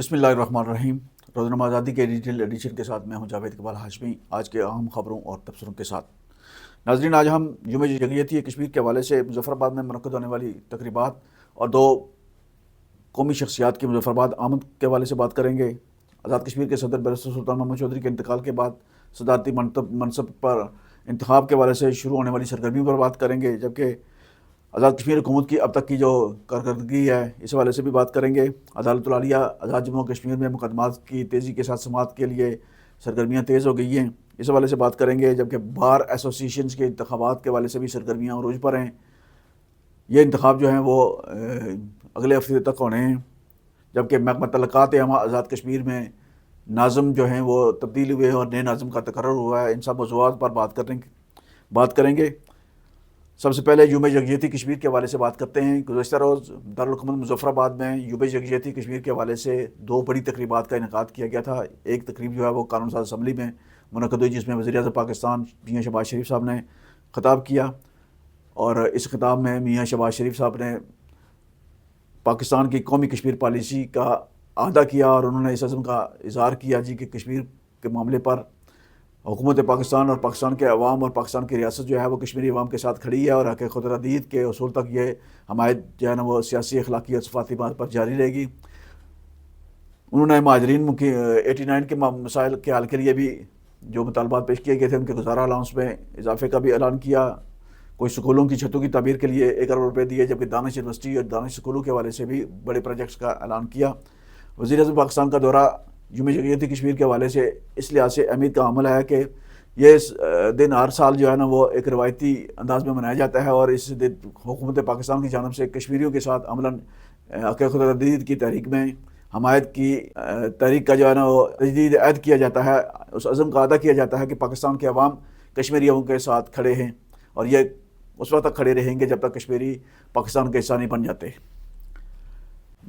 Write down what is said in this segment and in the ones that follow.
बिस्मिल्लाहिर्रहमानिर्रहीम। रोज़नामा आज़ादी के डिजिटल एडिशन के साथ मैं हूं जावेद इकबाल हाशमी। आज के अहम खबरों और तबसरों के साथ नाज़रीन, आज हम जुमे यकजहती कश्मीर के हवाले से मुज़फ़्फ़राबाद में मुनक़्क़द होने वाली तकरीबात और दो कौमी शख्सियात की मुज़फ़्फ़राबाद आमद के हवाले से बात करेंगे। आज़ाद कश्मीर के सदर बैरिस्टर सुल्तान मोहम्मद चौधरी के इंतकाल के बाद सदारती मनसब पर इंतखाब के हवाले से शुरू होने वाली सरगर्मी पर बात करेंगे, जबकि आज़ाद कश्मीर हुकूमत की अब तक की जो कारकर्दगी है इस हवाले से भी बात करेंगे। अदालतुल आलिया आज़ाद जम्मू कश्मीर में मुकदमात की तेज़ी के साथ समाअत के लिए सरगर्मियाँ तेज़ हो गई हैं, इस हवाले से बात करेंगे। जबकि बार एसोसिएशंस के इंतखाबात के हवाले से भी सरगर्मियाँ अरूज पर हैं। ये इंतखाब जो हैं वो अगले हफ्ते तक होने हैं। जबकि महकमा तलक़ात आज़ाद कश्मीर में नाज़म जो हैं वो तब्दील हुए और नए नाज़म का तकर्रुर हुआ है। इन सब मौज़ूआत पर बात करेंगे। सबसे पहले यूम यकजहती कश्मीर के हवाले से बात करते हैं। गुज़श्ता रोज़ दारुल हुकूमत मुज़फ़्फ़राबाद में यूम यकजहती कश्मीर के हवाले से दो बड़ी तकरीबात का इनेकाद किया गया था। एक तकरीब जो है वो कानून साज़ असम्बली में मुनक़्क़द हुई, जिसमें वज़ीर-ए-आज़म पाकिस्तान मियाँ शहबाज शरीफ साहब ने ख़िताब किया, और इस ख़िताब में मियाँ शहबाज शरीफ साहब ने पाकिस्तान की कौमी कश्मीर पॉलिसी का अहदा किया और उन्होंने इस अज़्म का इज़हार किया जी कि कश्मीर के मामले पर हुकूमत पाकिस्तान और पाकिस्तान के अवाम और पाकिस्तान की रियासत जो है वो कश्मीरी अवाम के साथ खड़ी है, और हक़ खुदरदीद के उसूल तक ये हमायत जो है ना वो सियासी, अखलाकी और सफ़ाती बात पर जारी रहेगी। उन्होंने महाजरीन की 89 के मसाइल के हल के लिए भी जो मुतालबात पेश किए गए थे उनके गुज़ारा अलाउंस में इजाफे का भी ऐलान किया। कोई स्कूलों की छतों की तामीर के लिए 1 अरब रुपये दिए, जबकि दानिश यूनिवर्सिटी और दानिश स्कूलों के हवाले से भी बड़े प्रोजेक्ट्स का ऐलान किया। वज़ीर-ए-आज़म पाकिस्तान का दौरा यूम यकजहती कश्मीर के हवाले से इस लिहाज से अहमियत का अमल है कि ये दिन हर साल जो है ना वो एक रवायती अंदाज में मनाया जाता है, और इस दिन हुकूमत पाकिस्तान की जानब से कश्मीरियों के साथ अमलन हक़ खुदरदीद की तहरीक में हमायत की तहरीक का जो है ना वो तजदीद ऐद किया जाता है। उस अज़म का अदा किया जाता है कि पाकिस्तान के अवाम कश्मीरियों के साथ खड़े हैं, और ये उस वक्त तक खड़े रहेंगे जब तक कश्मीरी पाकिस्तान का हिस्सा नहीं बन जाते।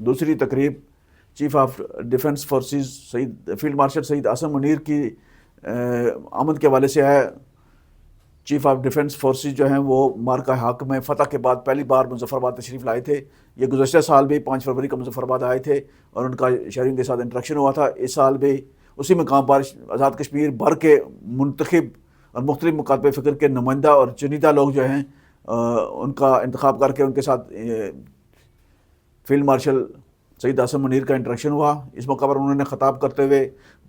दूसरी तकरीब chief of defence forces field marshal Syed Asim Munir की आमद के हवाले से है। चीफ ऑफ डिफेंस फोर्सेस जो हैं वो मार्का हक में फ़तह के बाद पहली बार मुज़फ़्फ़राबाद तशरीफ़ लाए थे। ये गुज़श्ता साल भी 5 फरवरी को मुज़फ़्फ़राबाद आए थे और उनका शहरियों के साथ इंटरेक्शन हुआ था। इस साल भी उसी मकाम पर आज़ाद कश्मीर भर के मुंतखब और मुख्तलिफ़ मकातब फ़िक्र के नुमाइंदा और चुनिंदा लोग जो हैं उनका इंतखाब करके उनके साथ फील्ड मार्शल सईद आसम मुनीर का इंटरेक्शन हुआ। इस मौका पर उन्होंने ख़िताब करते हुए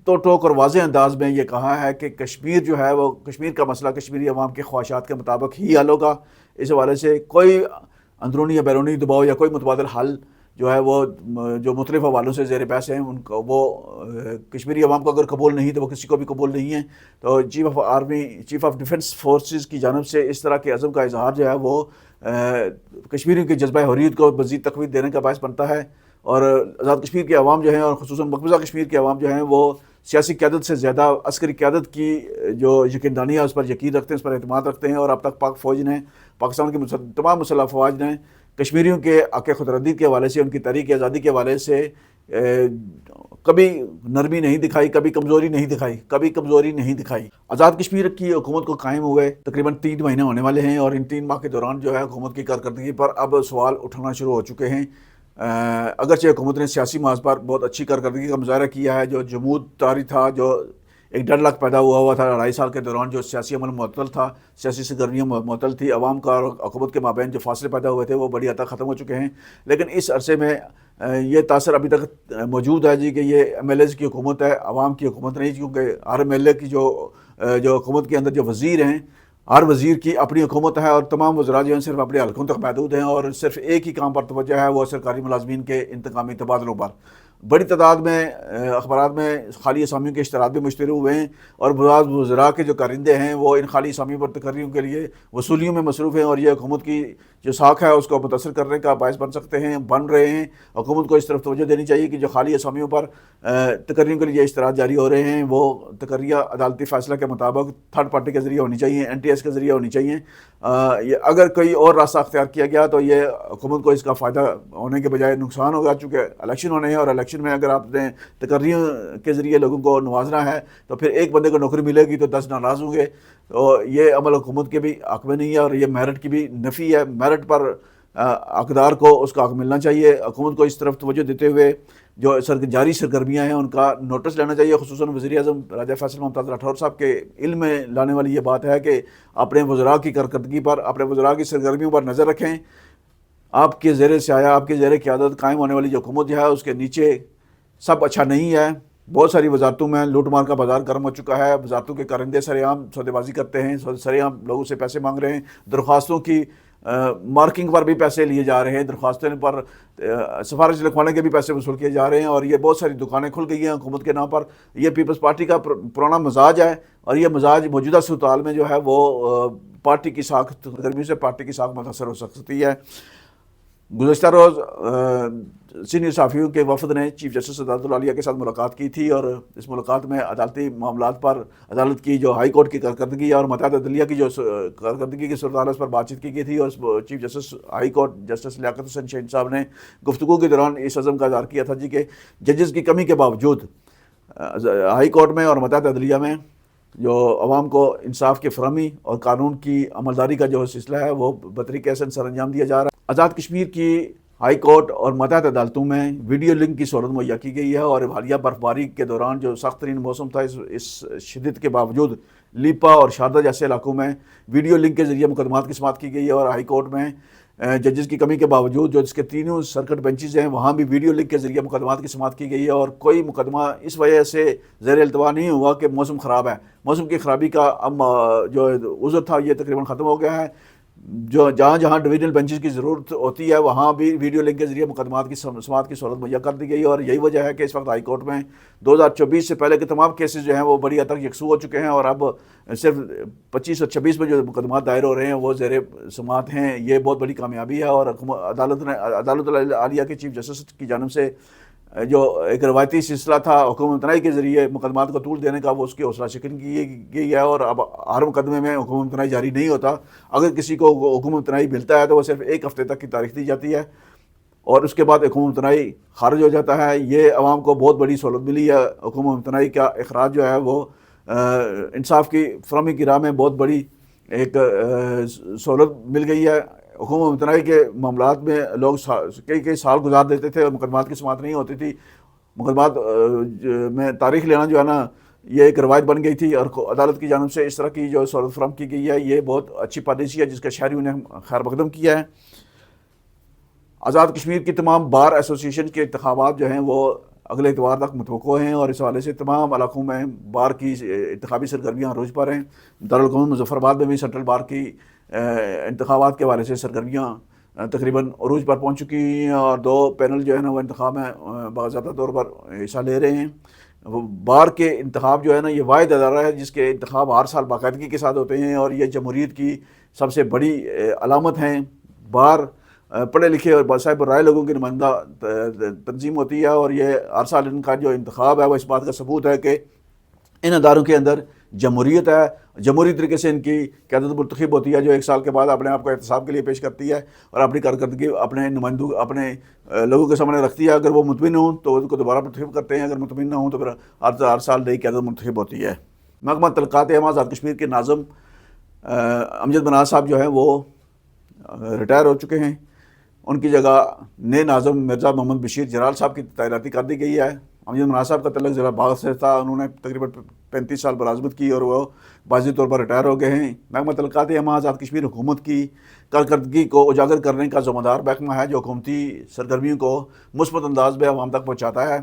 तो टोक और वाज़ेह अंदाज में ये कहा है कि कश्मीर जो है वो कश्मीर का मसला कश्मीरी अवाम के ख्वाहिशात के मुताबिक ही हल होगा। इस हवाले से कोई अंदरूनी या बैरूनी दबाव या कोई मुतबादिल हल जो है वो जो मुख्तलिफ़ हवालों से ज़ेर बहस हैं उनको वो कश्मीरी अवाम को अगर कबूल नहीं तो वो किसी को भी कबूल नहीं है। तो चीफ ऑफ डिफेंस फोर्सेस की जानब से इस तरह के अज़म का इजहार जो है वो कश्मीरियों के जज्बा हुर्रियत को मज़ीद तक़वीत देने का बायस बनता है, और आज़ाद कश्मीर के अवाम जो हैं और ख़ुसूसन मक़बूज़ा कश्मीर के अवाम जो हैं वो सियासी क़यादत से ज़्यादा अस्करी क़यादत की जो यकीनदानी है उस पर यकीन रखते हैं, उस पर एतमाद रखते हैं। और अब तक पाक फ़ौज ने, पाकिस्तान की तमाम मुसल्लह फ़ौज ने कश्मीरियों के हक़ खुदरदीद के हवाले से, उनकी तहरीक आज़ादी के हवाले से कभी नरमी नहीं दिखाई, कभी कमज़ोरी नहीं दिखाई। आज़ाद कश्मीर की हुकूमत को कायम हुए तकरीबन 3 महीने होने वाले हैं, और इन 3 माह के दौरान जो है हुकूमत की कारकर्दगी पर अब सवाल उठाना शुरू हो चुके हैं। अगरचे हुकूमत ने सियासी माज पर बहुत अच्छी कारकर्दगी का मुजाहरा किया है। जो जमूद तारी था, जो एक डर लग पैदा हुआ था 2.5 साल के दौरान, जो सियासी अमल मुअत्तल था, सियासी सरगर्मियाँ मुअत्तल थी, अवाम का और हुकूमत के माबैन जो फासले पैदा हुए थे वो बड़ी हद तक ख़त्म हो चुके हैं। लेकिन इस अरसे में ये तासर अभी तक मौजूद है जी कि ये MLAs की हुकूमत है, अवाम की हुकूमत नहीं, क्योंकि हर MLA की जो हुकूमत के अंदर जो वज़ीर हैं, हर वज़ीर की अपनी हुकूमत है, और तमाम वज़रा जो हैं सिर्फ अपने हल्कों तक महदूद हैं, और सिर्फ एक ही काम पर तवज्जो है, वो सरकारी मुलाज़मीन के इंतकामी तबादलों पर। बड़ी तादाद में अखबारात में खाली असामियों के इश्तराक भी मुश्तहर हुए हैं, और बाज़ वज़रा के जो कारिंदे हैं वो इन खाली असामियों पर तकर्रियों के लिए वसूलियों में मसरूफ़ हैं, और ये हुकूमत की जो साख है उसको मुतासर करने का बायस बन रहे हैं। हुकूमत को इस तरफ तवज्जो देनी चाहिए कि जो खाली असामियों पर तकर्रियों के लिए इश्तराक जारी हो रहे हैं वो तकर्रियाँ अदालती फ़ैसला के मुताबिक थर्ड पार्टी के ज़रिए होनी चाहिए, NTS के ज़रिए होनी चाहिए। ये अगर कोई और रास्ता अख्तियार किया गया तो ये हुकूमत को इसका फ़ायदा होने के बजाय नुकसान होगा, चूँकि इलेक्शन होने हैं, और इलेक्शन में अगर आपने तकर्रियों के ज़रिए लोगों को नवाजना है तो फिर एक बंदे को नौकरी मिलेगी तो 10 नाराज़ होंगे। तो ये अमल हुकूमत के भी हक़ में नहीं है, और ये मेरिट की भी नफ़ी है। मेरिट पर हक़दार को उसका हक़ मिलना चाहिए। हुकूमत को इस तरफ तवज्जो देते हुए جو جاری سرگرمیاں ہیں ان کا نوٹس لینا چاہیے. خصوصاً وزیر اعظم راجہ فیصل ممتاز راٹھور صاحب کے علم میں لانے والی یہ بات ہے کہ اپنے وزراء کی کارکردگی پر، اپنے وزراء کی سرگرمیوں پر نظر رکھیں. آپ کے زیر سایہ، آپ کے زیر قیادت قائم ہونے والی جو حکومت ہے اس کے نیچے سب اچھا نہیں ہے. بہت ساری وزارتوں میں لوٹ مار کا بازار گرم ہو چکا ہے. وزارتوں کے کارندے سرے عام سودے بازی کرتے ہیں، سرے عام لوگوں سے پیسے مانگ رہے ہیں. درخواستوں کی مارکنگ پر بھی پیسے لیے جا رہے ہیں، درخواستوں پر سفارش لکھوانے کے بھی پیسے وصول کیے جا رہے ہیں. اور یہ بہت ساری دکانیں کھل گئی ہیں حکومت کے نام پر. یہ پیپلز پارٹی کا پرانا مزاج ہے، اور یہ مزاج موجودہ صورتحال میں جو ہے وہ پارٹی کی ساکھ گرمی سے پارٹی کی ساکھ متاثر ہو سکتی ہے. گزشتہ روز سینئر صحافیوں کے وفد نے چیف جسٹس عدالت العالیہ کے ساتھ ملاقات کی تھی، اور اس ملاقات میں عدالتی معاملات پر عدالت کی جو ہائی کورٹ کی کارکردگی اور ماتحت عدلیہ کی جو کارکردگی کی صورتحال اس پر بات چیت کی گئی تھی. اور chief justice high court justice Liaqat Hussain Shaheen Sahib نے گفتگو کے دوران اس عزم کا اظہار کیا تھا کہ ججز کی کمی کے باوجود ہائی کورٹ میں اور ماتحت عدلیہ میں جو عوام کو انصاف کی فراہمی اور قانون کی عملداری کا جو سلسلہ ہے وہ بطریق احسن سر انجام دیا جا رہا ہے. آزاد کشمیر کی ہائی کورٹ اور ماتحت عدالتوں میں ویڈیو لنک کی سہولت مہیا کی گئی ہے، اور حالیہ برف باری کے دوران جو سخت ترین موسم تھا اس شدت کے باوجود لیپا اور شاردہ جیسے علاقوں میں ویڈیو لنک کے ذریعے مقدمات کی سماعت کی گئی ہے. اور ہائی کورٹ میں ججز کی کمی کے باوجود جو اس کے تینوں سرکٹ بینچز ہیں وہاں بھی ویڈیو لنک کے ذریعے مقدمات کی سماعت کی گئی ہے. اور کوئی مقدمہ اس وجہ سے زیر التوا نہیں ہوا کہ موسم خراب ہے. موسم کی خرابی کا اب جو عذر تھا یہ تقریباً ختم ہو گیا ہے. جو جہاں جہاں ڈویژنل بینچز کی ضرورت ہوتی ہے وہاں بھی ویڈیو لنک کے ذریعے مقدمات کی سماعت کی سہولت مہیا کر دی گئی. اور یہی وجہ ہے کہ اس وقت ہائی کورٹ میں 2024 سے پہلے کے تمام کیسز جو ہیں وہ بڑی حد تک یکسو ہو چکے ہیں، اور اب صرف 25 اور 26 میں جو مقدمات دائر ہو رہے ہیں وہ زیر سماعت ہیں. یہ بہت بڑی کامیابی ہے. اور عدالت العالیہ کے چیف جسٹس کی جانب سے جو ایک روایتی سلسلہ تھا حکم امتناعی کے ذریعے مقدمات کو طول دینے کا، وہ اس کی حوصلہ شکنی کی گئی ہے. اور اب ہر مقدمے میں حکم امتناعی جاری نہیں ہوتا. اگر کسی کو حکم امتناعی ملتا ہے تو وہ صرف 1 ہفتے تک کی تاریخ دی جاتی ہے، اور اس کے بعد حکم امتناعی خارج ہو جاتا ہے. یہ عوام کو بہت بڑی سہولت ملی ہے. حکم امتناعی کا اخراج جو ہے وہ انصاف کی فراہمی کی راہ میں بہت بڑی ایک سہولت مل گئی ہے. حکم امتناعی کے معاملات میں لوگ کئی سال گزار دیتے تھے اور مقدمات کی سماعت نہیں ہوتی تھی. مقدمات میں تاریخ لینا جو ہے نا یہ ایک روایت بن گئی تھی، اور عدالت کی جانب سے اس طرح کی جو سہولت فراہم کی گئی ہے یہ بہت اچھی پالیسی ہے جس کا شہریوں نے خیر مقدم کیا ہے. آزاد کشمیر کی تمام بار ایسوسیشن کے انتخابات جو ہیں وہ اگلے اتوار تک متوقع ہیں، اور اس حوالے سے تمام علاقوں میں بار کی انتخابی سرگرمیاں عروج پر ہیں. دارالحکومت مظفر آباد میں بھی سینٹرل بار کی انتخابات کے حوالے سے سرگرمیاں تقریباً عروج پر پہنچ چکی ہیں، اور 2 پینل جو ہے نا وہ انتخاب میں باضابطہ طور پر حصہ لے رہے ہیں. بار کے انتخاب جو ہے نا یہ واحد ادارہ ہے جس کے انتخاب ہر سال باقاعدگی کے ساتھ ہوتے ہیں، اور یہ جمہوریت کی سب سے بڑی علامت ہیں. بار پڑھے لکھے اور باصاحب رائے لوگوں کی نمائندہ تنظیم ہوتی ہے، اور یہ ہر سال ان کا جو انتخاب ہے وہ اس بات کا ثبوت ہے کہ ان اداروں کے اندر جمہوریت ہے. جمہوری طریقے سے ان کی قیادت منتخب ہوتی ہے جو 1 سال کے بعد اپنے آپ کو احتساب کے لیے پیش کرتی ہے اور اپنی کارکردگی اپنے نمائندوں اپنے لوگوں کے سامنے رکھتی ہے. اگر وہ مطمئن ہوں تو ان کو دوبارہ منتخب کرتے ہیں، اگر مطمئن نہ ہوں تو پھر ہر سال نئی قیادت منتخب ہوتی ہے. محکمہ تعلقات عامہ آزاد کشمیر کے ناظم امجد مناز صاحب جو ہیں وہ ریٹائر ہو چکے ہیں. ان کی جگہ نئے ناظم مرزا محمد بشیر جلال صاحب کی تعیناتی کر دی گئی ہے. امجد مناز صاحب کا تعلق ضلع باغ سے تھا. انہوں نے تقریباً 35 سال ملازمت کی اور وہ باضابطہ طور پر ریٹائر ہو گئے ہیں. محکمہ تعلقات عامہ آزاد کشمیر حکومت کی کارکردگی کو اجاگر کرنے کا ذمہ دار محکمہ ہے جو حکومتی سرگرمیوں کو مثبت انداز میں عوام تک پہنچاتا ہے.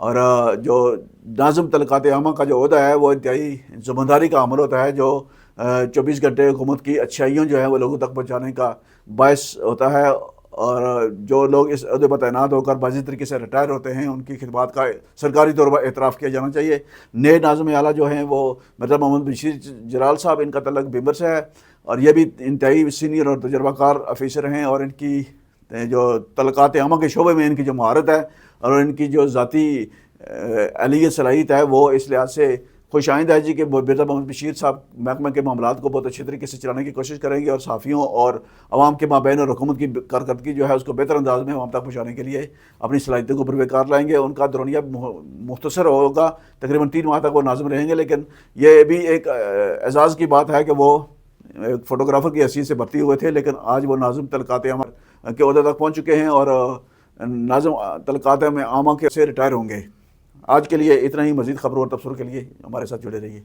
اور جو ناظم تعلقات عامہ کا جو عہدہ ہے وہ انتہائی ذمہ داری کا عمل ہوتا ہے جو 24 گھنٹے حکومت کی اچھائیوں جو ہیں وہ لوگوں تک پہنچانے کا باعث ہوتا ہے. اور جو لوگ اس عہدے پر تعینات ہو کر باضابطہ طریقے سے ریٹائر ہوتے ہیں ان کی خدمات کا سرکاری طور پر اعتراف کیا جانا چاہیے. نئے ناظم اعلیٰ جو ہیں وہ مرزا محمد بشیر جلال صاحب، ان کا تعلق بیمر سے ہے اور یہ بھی انتہائی سینئر اور تجربہ کار آفیسر ہیں. اور ان کی جو تعلقات عامہ کے شعبے میں ان کی جو مہارت ہے اور ان کی جو ذاتی اہلیت صلاحیت ہے وہ اس لحاظ سے خوش آئند ہے کہ مرزا محمد بشیر صاحب محکمہ کے معاملات کو بہت اچھے طریقے سے چلانے کی کوشش کریں گے اور صحافیوں اور عوام کے مابین اور حکومت کی کارکردگی جو ہے اس کو بہتر انداز میں عوام تک پہنچانے کے لیے اپنی صلاحیتوں کو بروکار لائیں گے. ان کا دورانیہ مختصر ہوگا، تقریباً 3 ماہ تک وہ ناظم رہیں گے، لیکن یہ بھی ایک اعزاز کی بات ہے کہ وہ ایک فوٹوگرافر کی حیثیت سے بھرتی ہوئے تھے لیکن آج وہ ناظم تعلقات عامہ کے عہدے تک پہنچ چکے ہیں اور ناظم تلقات میں عامہ کے سے ریٹائر ہوں گے۔ آج کے لیے اتنا ہی، مزید خبروں اور تبصروں کے لیے ہمارے ساتھ جڑے رہیے۔